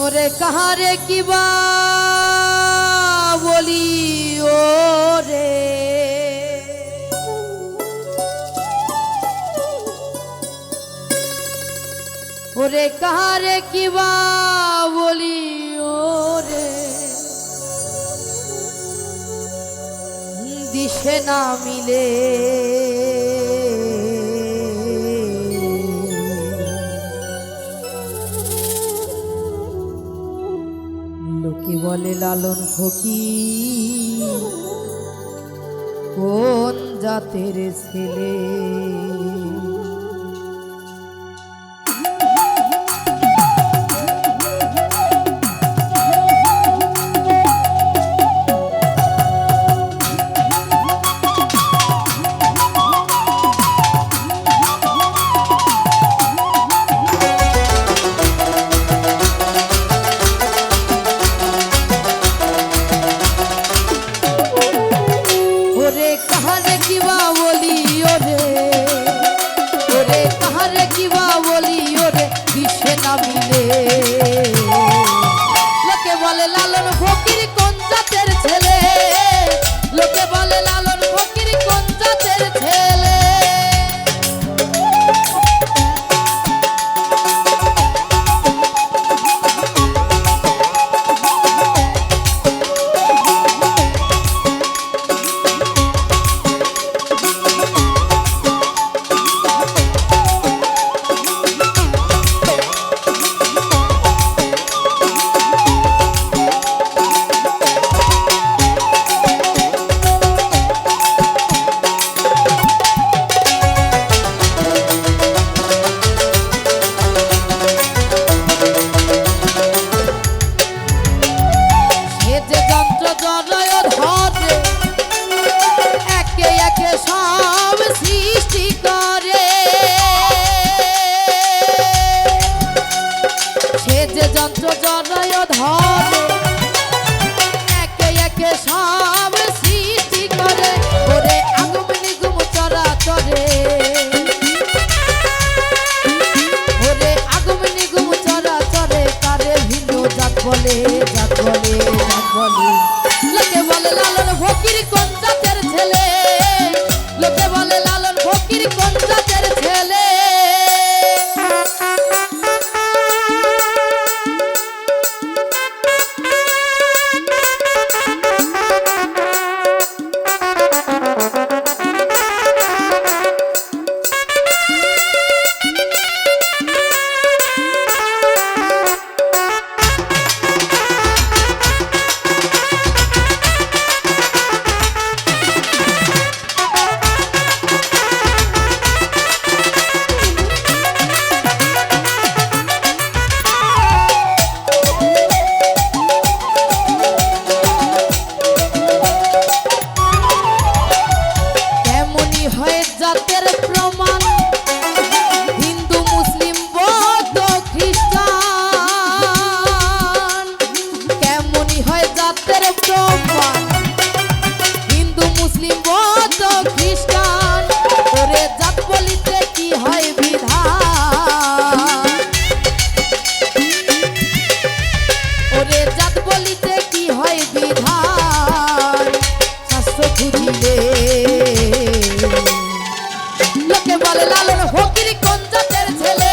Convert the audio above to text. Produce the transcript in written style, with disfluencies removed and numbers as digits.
ওরে কাহারে কিবা বলি ওরে ওরে কাহারে কিবা বলি ওরে দিশে না মিলে লোকে বলে লালন ফকির কোন জাতের ছেলে লোকে বলে লালন ফকির কোন জাতের ছেলে লোকে বলে লালন ফকির কোন জাতের ছেলে সব সৃষ্টি করে সে যে যন্ত্র জড়য় ধরে একে একে সব সৃষ্টি করে ওরে আগুম নিগুম চরাচরে ওরে আগুম নিগুম চরাচরে কারে ভিন্ন জাত বলে জাত বলে জাত বলে লোকে বলে লালন ফকির কোন জাতের ছেলে লোকে বলে লালন ফকির কোন জাতের ছেলে জাতের প্রমাণ হিন্দু মুসলিম বৌদ্ধ খ্রিস্টান কেমনই হয় জাতের প্রমাণ হিন্দু মুসলিম বৌদ্ধ খ্রিস্টান ওরে জাত বলিতে কি হয় বিধান ওরে জাত বলিতে কি হয় বিধান শাস্ত্র খুঁজিলে লোকে বলে লালন ফকির কোন জাতের ছেলে